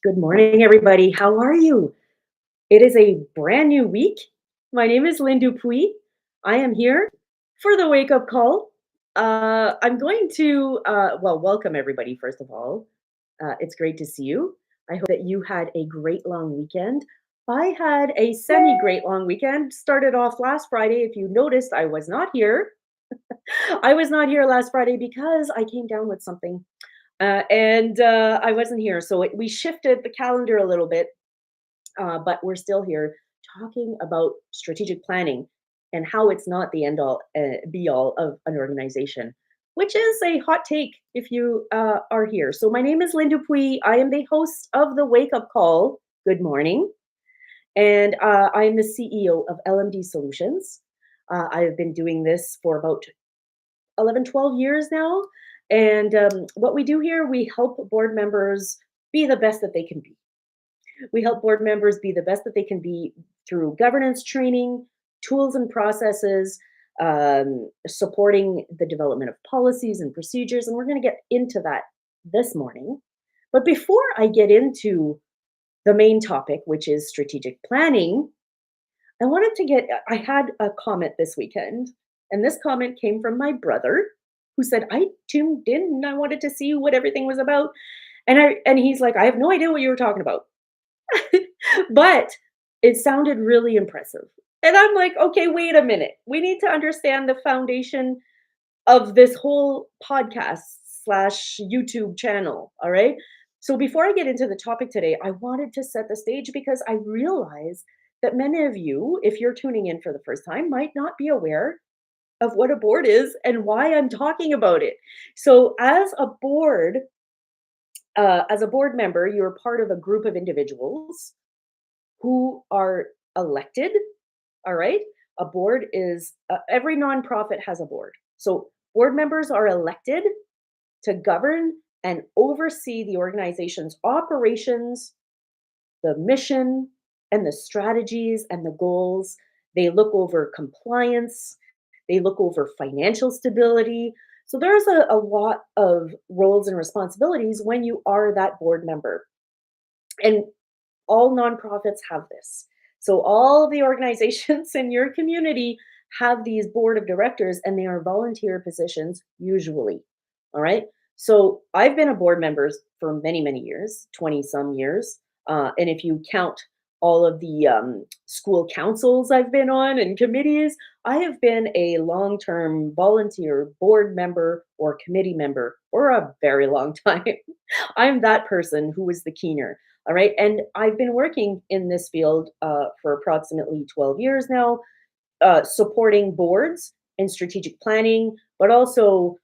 Good morning, everybody. How are you? It is a brand new week. My name is Lynn Dupuis. I am here for the wake up call. I'm going to, welcome everybody, first of all. It's great to see you. I hope that you had a great long weekend. I had a semi great long weekend. Started off last Friday. If you noticed, I was not here. I was not here last Friday because I came down with something and I wasn't here. So we shifted the calendar a little bit, but we're still here talking about strategic planning and how it's not the end all be all of an organization, which is a hot take if you are here. So my name is Lynn Dupuis. I am the host of the Wake Up Call. Good morning. And I am the CEO of LMD Solutions. I have been doing this for about 11, 12 years now. And what we do here, we help board members be the best that they can be. We help board members be the best that they can be through governance training, tools and processes, supporting the development of policies and procedures. And we're going to get into that this morning. But before I get into the main topic, which is strategic planning, I had a comment this weekend, and this comment came from my brother who said, I tuned in and I wanted to see what everything was about. And he's like, I have no idea what you were talking about. But it sounded really impressive. And I'm like, okay, wait a minute. We need to understand the foundation of this whole podcast slash YouTube channel. All right. So before I get into the topic today, I wanted to set the stage because I realize that many of you, if you're tuning in for the first time, might not be aware of what a board is and why I'm talking about it. So as a board member, you're part of a group of individuals who are elected. All right. A board is every nonprofit has a board. So board members are elected to govern and oversee the organization's operations, the mission, and the strategies and the goals. They look over compliance, they look over financial stability. So there's a lot of roles and responsibilities when you are that board member. And all nonprofits have this. So all of the organizations in your community have these board of directors and they are volunteer positions usually. All right. So I've been a board member for many, many years, 20 some years. And if you count all of the school councils I've been on and committees, I have been a long term volunteer board member or committee member for a very long time. I'm that person who is the keener. All right. And I've been working in this field for approximately 12 years now, supporting boards and strategic planning, but also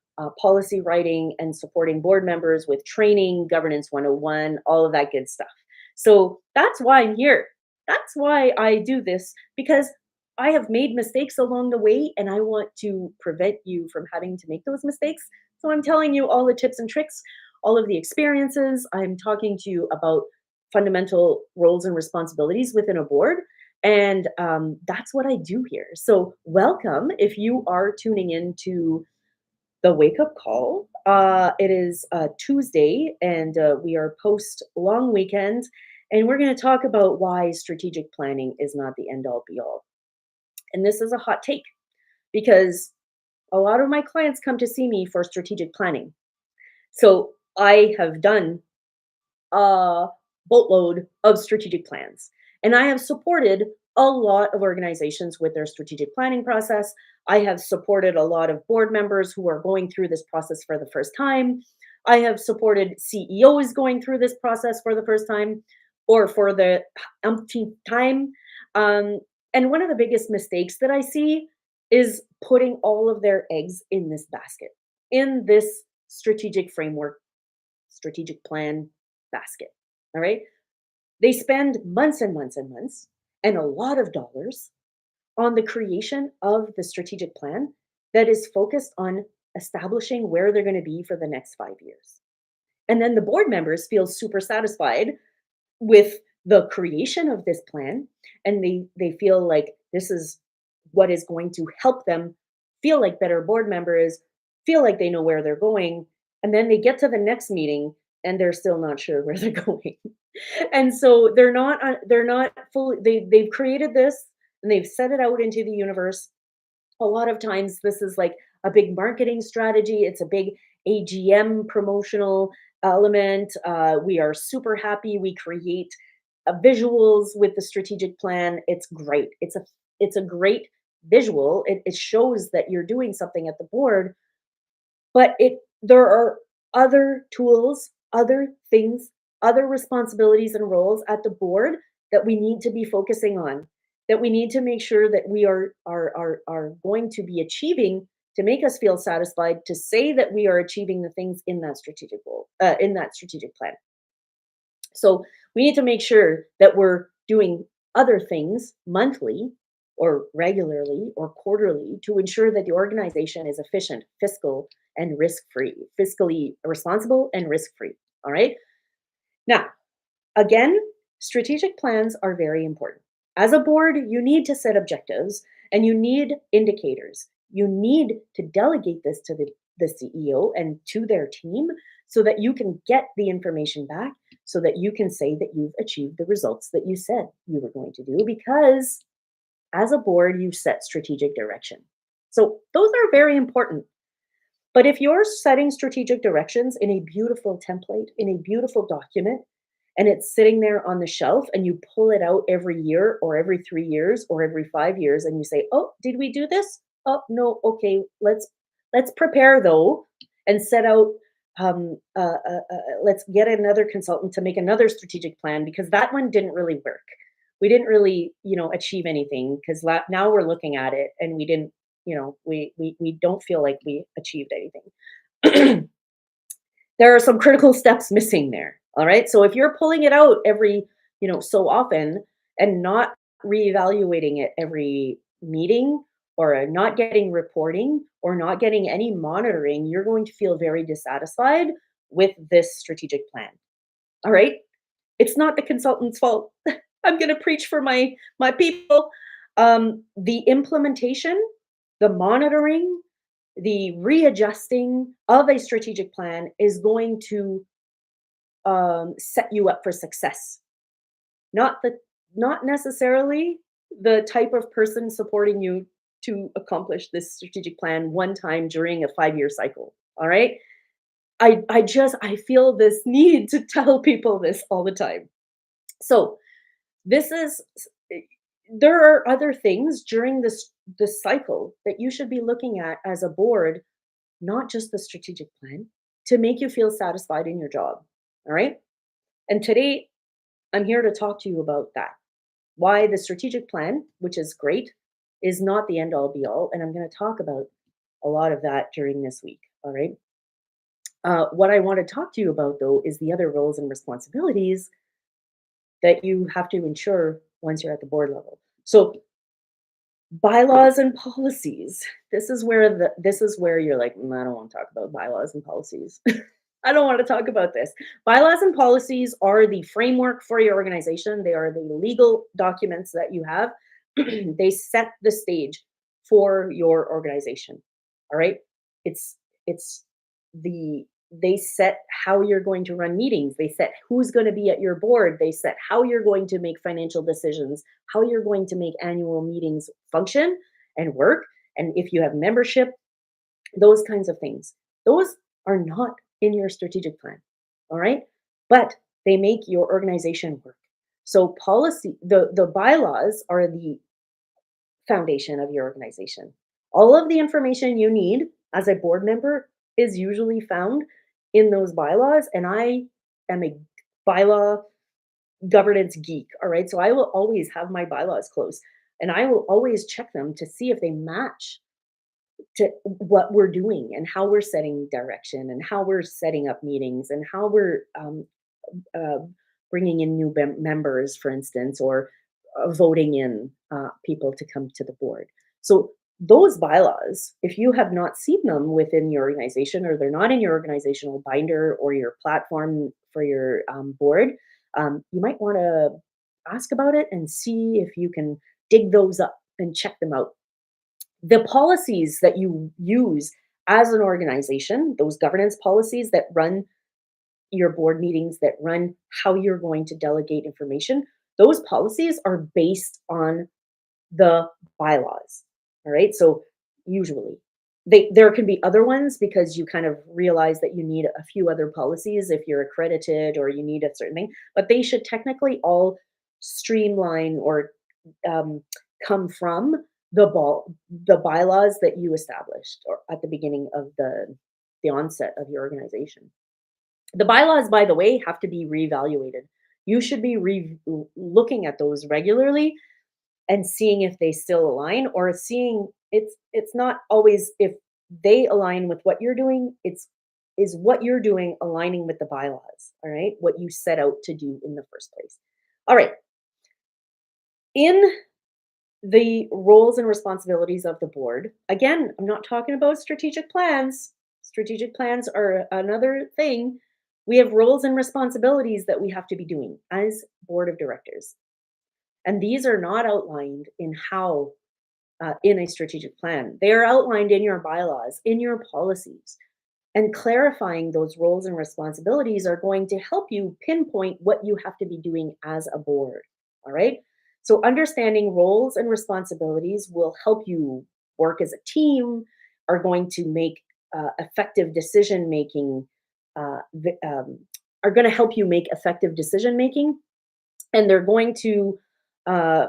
policy writing and supporting board members with training, governance 101, all of that good stuff. So that's why I'm here. That's why I do this because I have made mistakes along the way and I want to prevent you from having to make those mistakes. So I'm telling you all the tips and tricks, all of the experiences. I'm talking to you about fundamental roles and responsibilities within a board. And that's what I do here. So, welcome if you are tuning in to the wake up call. It is Tuesday, and we are post long weekend. And we're going to talk about why strategic planning is not the end all be all. And this is a hot take because a lot of my clients come to see me for strategic planning. So, I have done a boatload of strategic plans. And I have supported a lot of organizations with their strategic planning process. I have supported a lot of board members who are going through this process for the first time. I have supported CEOs going through this process for the first time or for the umpteenth time. Um, and one of the biggest mistakes that I see is putting all of their eggs in this basket, in this strategic framework, strategic plan basket. All right. They spend months and months and months and a lot of dollars on the creation of the strategic plan that is focused on establishing where they're going to be for the next 5 years. And then the board members feel super satisfied with the creation of this plan and they feel like this is what is going to help them feel like better board members, feel like they know where they're going, and then they get to the next meeting and they're still not sure where they're going. And so they're not fully they've created this and they've set it out into the universe. A lot of times this is like a big marketing strategy. It's a big AGM promotional element. We are super happy. We create visuals with the strategic plan. It's great. It's a great visual. It shows that you're doing something at the board, but it there are other tools, other things, other responsibilities and roles at the board that we need to be focusing on, that we need to make sure that we are going to be achieving to make us feel satisfied, to say that we are achieving the things in that strategic goal, in that strategic plan. So we need to make sure that we're doing other things monthly or regularly or quarterly to ensure that the organization is efficient, fiscal, and risk free, fiscally responsible and risk free. All right. Now, again, strategic plans are very important. As a board, you need to set objectives and you need indicators. You need to delegate this to the CEO and to their team so that you can get the information back, so that you can say that you've achieved the results that you said you were going to do, because as a board, you set strategic direction. So those are very important. But if you're setting strategic directions in a beautiful template, in a beautiful document, and it's sitting there on the shelf and you pull it out every year or every 3 years or every 5 years and you say, oh, did we do this? Oh, no. Okay. Let's prepare though and set out, let's get another consultant to make another strategic plan because that one didn't really work. We didn't really, achieve anything because now we're looking at it and we didn't, we don't feel like we achieved anything. There are some critical steps missing there. All right. So if you're pulling it out every, so often and not reevaluating it every meeting or not getting reporting or not getting any monitoring, you're going to feel very dissatisfied with this strategic plan. All right. It's not the consultant's fault. I'm going to preach for my people. The implementation, the monitoring, the readjusting of a strategic plan is going to set you up for success. Not necessarily the type of person supporting you to accomplish this strategic plan one time during a 5-year cycle. All right. I feel this need to tell people this all the time. So this is there are other things during this cycle that you should be looking at as a board, not just the strategic plan, to make you feel satisfied in your job. All right. And today, I'm here to talk to you about that. Why the strategic plan, which is great, is not the end all be all. And I'm going to talk about a lot of that during this week. All right. What I want to talk to you about, though, is the other roles and responsibilities that you have to ensure once you're at the board level. So bylaws and policies. This is where you're like, I don't want to talk about bylaws and policies. I don't want to talk about this. Bylaws and policies are the framework for your organization. They are the legal documents that you have. They set the stage for your organization. All right? It's it's the they set how you're going to run meetings. They set who's going to be at your board. They set how you're going to make financial decisions, how you're going to make annual meetings function and work. And if you have membership, those kinds of things. Those are not in your strategic plan. All right. But they make your organization work. So the bylaws are the foundation of your organization. All of the information you need as a board member is usually found in those bylaws. And I am a bylaw governance geek. All right. So I will always have my bylaws close and I will always check them to see if they match to what we're doing and how we're setting direction and how we're setting up meetings and how we're uh, bringing in new members, for instance, or voting in people to come to the board. So those bylaws, if you have not seen them within your organization or they're not in your organizational binder or your platform for your board, you might want to ask about it and see if you can dig those up and check them out. The policies that you use as an organization, those governance policies that run your board meetings that run how you're going to delegate information, those policies are based on the bylaws. All right. So usually there can be other ones because you kind of realize that you need a few other policies if you're accredited or you need a certain thing, but they should technically all streamline or um, come from the bylaws that you established or at the beginning of the onset of your organization. The bylaws, by the way, have to be reevaluated. You should be looking at those regularly and seeing if they still align, or seeing it's not always if they align with what you're doing, it's is what you're doing aligning with the bylaws, all right? What you set out to do in the first place. All right. In the roles and responsibilities of the board, again, I'm not talking about strategic plans. Strategic plans are another thing. We have roles and responsibilities that we have to be doing as board of directors. And these are not outlined in how in a strategic plan. They are outlined in your bylaws, in your policies. And clarifying those roles and responsibilities are going to help you pinpoint what you have to be doing as a board. All right. So, understanding roles and responsibilities will help you work as a team, are going to make effective decision making, are going to help you make effective decision making, and they're going to uh,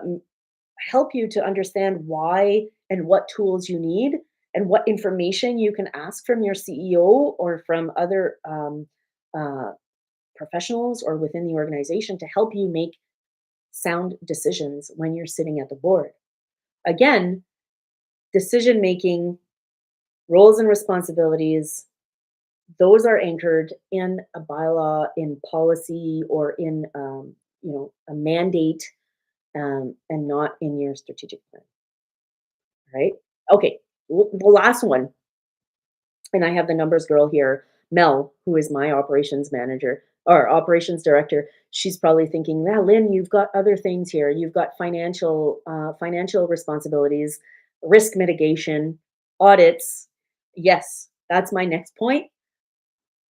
help you to understand why and what tools you need and what information you can ask from your CEO or from other uh, professionals or within the organization to help you make sound decisions when you're sitting at the board. Again, decision making, roles and responsibilities, those are anchored in a bylaw, in policy, or in a mandate, and not in your strategic plan. Right? Okay. The last one, and I have the numbers girl here, Mel, who is my operations manager or operations director. She's probably thinking, "Yeah, Lynn, you've got other things here. You've got financial responsibilities, risk mitigation, audits." Yes, that's my next point.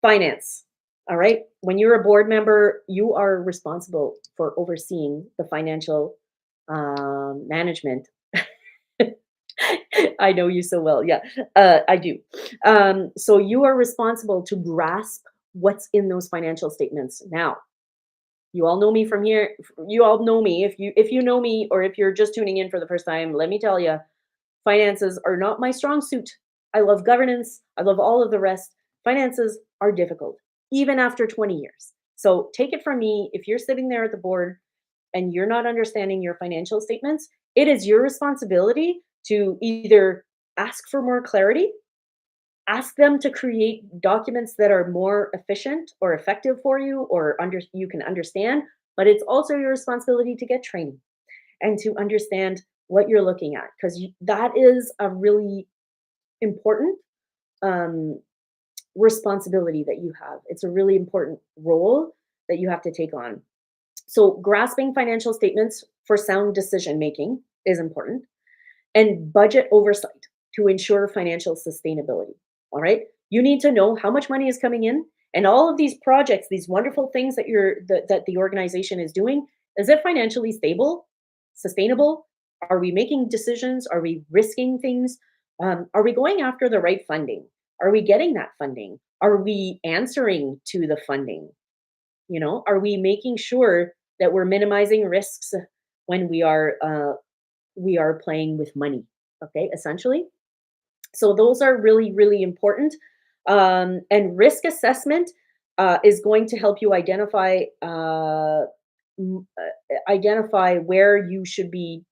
Finance. All right. When you're a board member, you are responsible for overseeing the financial management. I know you so well. Yeah, I do. So you are responsible to grasp what's in those financial statements. Now, you all know me from here. You all know me. If you know me, or if you're just tuning in for the first time, let me tell you, finances are not my strong suit. I love governance. I love all of the rest. Finances are difficult, even after 20 years. So take it from me. If you're sitting there at the board and you're not understanding your financial statements, it is your responsibility to either ask for more clarity, ask them to create documents that are more efficient or effective for you or you can understand, but it's also your responsibility to get training and to understand what you're looking at, because that is a really important um, responsibility that you have. It's a really important role that you have to take on. So, grasping financial statements for sound decision making is important, and budget oversight to ensure financial sustainability. All right. You need to know how much money is coming in, and all of these projects, these wonderful things that the organization is doing, is it financially stable, sustainable? Are we making decisions? Are we risking things? Are we going after the right funding? Are we getting that funding? Are we answering to the funding? Are we making sure that we're minimizing risks when we are playing with money? Okay, essentially. So those are really, really important. And risk assessment is going to help you identify where you should be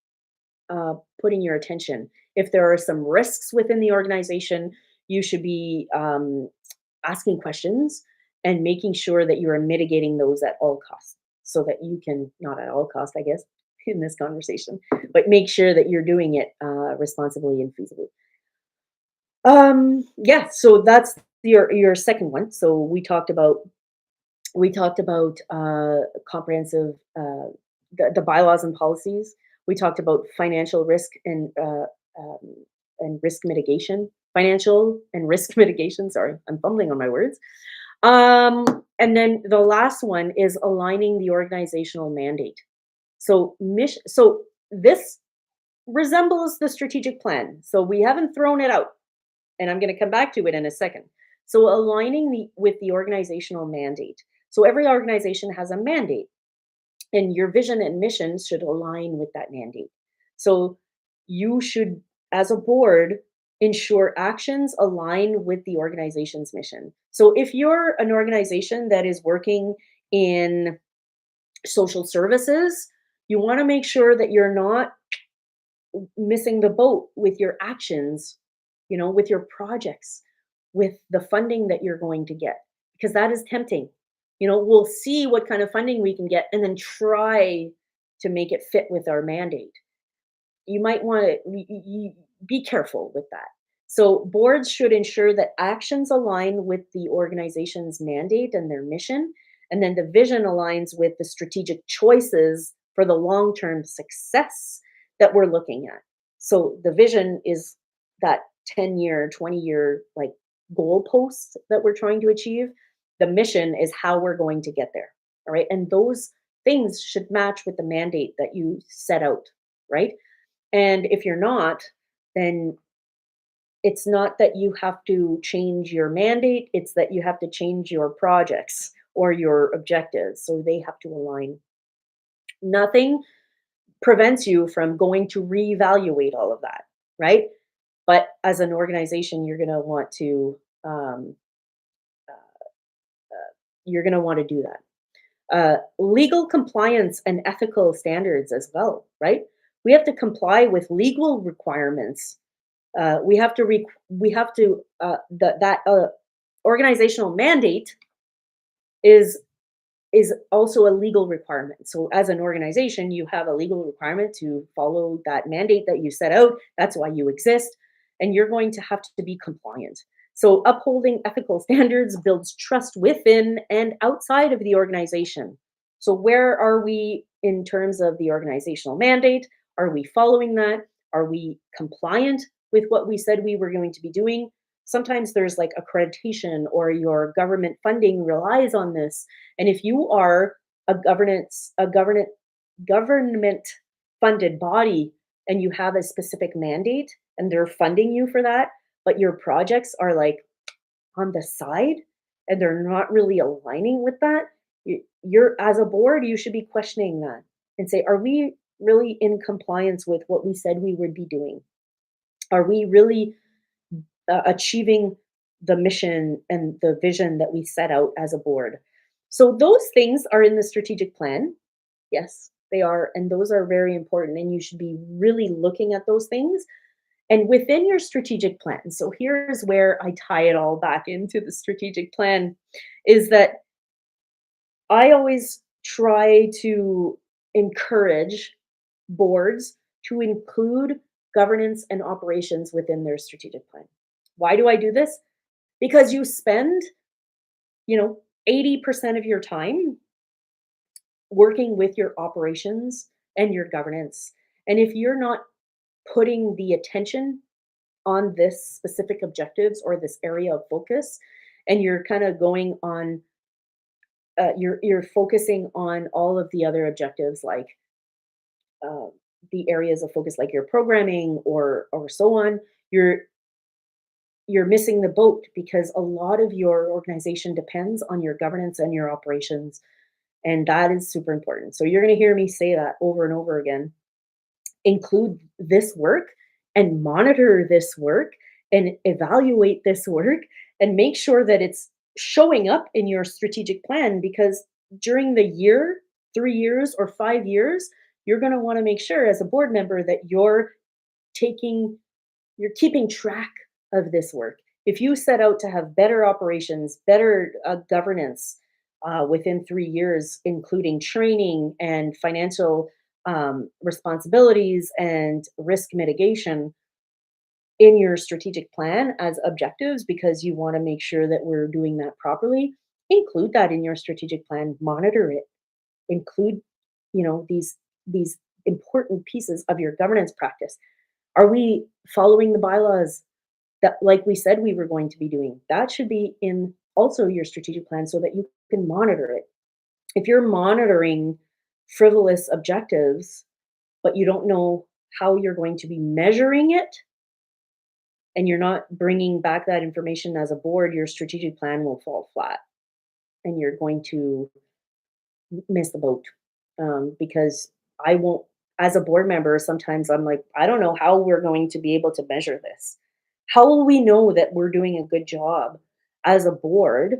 putting your attention. If there are some risks within the organization, you should be asking questions and making sure that you are mitigating those at all costs, so that you can, not at all cost, I guess, in this conversation, but make sure that you're doing it responsibly and feasibly. Yeah, so that's your second one. So we talked about comprehensive the bylaws and policies. We talked about financial risk um, and risk mitigation, financial and risk mitigation. Sorry, I'm fumbling on my words. And then the last one is aligning the organizational mandate. So this resembles the strategic plan. So we haven't thrown it out, and I'm going to come back to it in a second. So aligning with the organizational mandate. So every organization has a mandate, and your vision and mission should align with that mandate. So you should, as a board, ensure actions align with the organization's mission. So if you're an organization that is working in social services, you want to make sure that you're not missing the boat with your actions, with your projects, with the funding that you're going to get, because that is tempting. We'll see what kind of funding we can get and then try to make it fit with our mandate. You might want to be careful with that. So, boards should ensure that actions align with the organization's mandate and their mission, and then the vision aligns with the strategic choices for the long term success that we're looking at. So, the vision is that 10-year, 20-year like goalposts that we're trying to achieve. The mission is how we're going to get there. All right. And those things should match with the mandate that you set out. Right. And if you're not, then it's not that you have to change your mandate, it's that you have to change your projects or your objectives. So they have to align. Nothing prevents you from going to reevaluate all of that, right? But as an organization, um, you're going to want to do that. Legal compliance and ethical standards as well, right? We have to comply with legal requirements. We have to that organizational mandate is is also a legal requirement. So as an organization, you have a legal requirement to follow that mandate that you set out. That's why you exist, and you're going to have to be compliant. So upholding ethical standards builds trust within and outside of the organization. So where are we in terms of the organizational mandate? Are we following that? Are we compliant with what we said we were going to be doing? Sometimes there's like accreditation or your government funding relies on this, and if you are a government funded body and you have a specific mandate and they're funding you for that, but your projects are like on the side and they're not really aligning with that, you're as a board, you should be questioning that and say, are we really in compliance with what we said we would be doing? Are we really achieving the mission and the vision that we set out as a board? So those things are in the strategic plan. Yes, they are. And those are very important. And you should be really looking at those things. And within your strategic plan, so here's where I tie it all back into the strategic plan, is that I always try to encourage boards to include governance and operations within their strategic plan. Why do I do this? Because you spend, 80% of your time working with your operations and your governance. And if you're not putting the attention on this specific objectives or this area of focus, and you're kind of going on, you're focusing on all of the other objectives like uh, the areas of focus like your programming or so on, you're you're missing the boat because a lot of your organization depends on your governance and your operations, and that is super important. So you're going to hear me say that over and over again. Include this work and monitor this work and evaluate this work and make sure that it's showing up in your strategic plan, because during the year, 3 years or 5 years, you're going to want to make sure as a board member that taking you're keeping track of this work. If you set out to have better operations, better governance within 3 years, including training and financial responsibilities and risk mitigation in your strategic plan as objectives, because you want to make sure that we're doing that properly, include that in your strategic plan, monitor it, include, these important pieces of your governance practice. Are we following the bylaws that like we said we were going to be doing? That should be in also your strategic plan so that you can monitor it. If you're monitoring frivolous objectives, but you don't know how you're going to be measuring it, and you're not bringing back that information as a board, your strategic plan will fall flat and you're going to miss the boat. Because I won't, as a board member, sometimes I'm like, I don't know how we're going to be able to measure this. How will we know that we're doing a good job as a board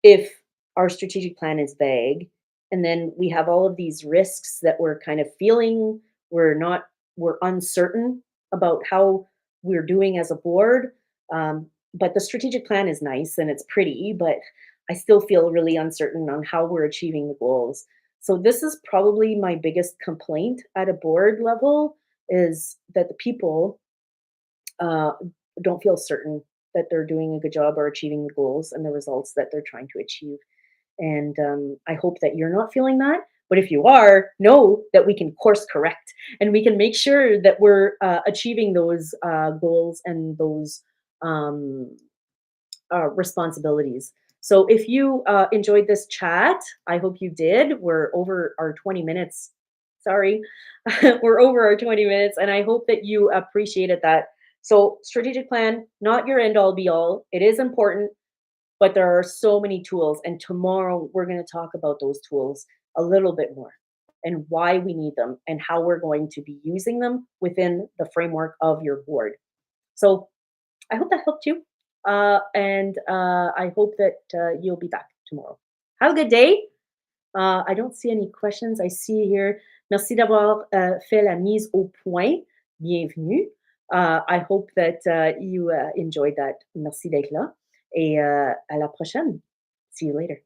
if our strategic plan is vague and then we have all of these risks that we're kind of feeling, we're not, we're uncertain about how we're doing as a board. But the strategic plan is nice and it's pretty, but I still feel really uncertain on how we're achieving the goals. So this is probably my biggest complaint at a board level, is that the people uh, don't feel certain that they're doing a good job or achieving the goals and the results that they're trying to achieve. And I hope that you're not feeling that. But if you are, know that we can course correct and we can make sure that we're achieving those goals and those um, responsibilities. So if you enjoyed this chat, I hope you did. We're over our 20 minutes. Sorry, we're over our 20 minutes, and I hope that you appreciated that. So, strategic plan, not your end all be all. It is important, but there are so many tools. And tomorrow we're going to talk about those tools a little bit more and why we need them and how we're going to be using them within the framework of your board. So, I hope that helped you. And I hope that you'll be back tomorrow. Have a good day. I don't see any questions. I see here, merci d'avoir fait la mise au point. Bienvenue. I hope that you enjoyed that. Merci d'être là. Et à la prochaine. See you later.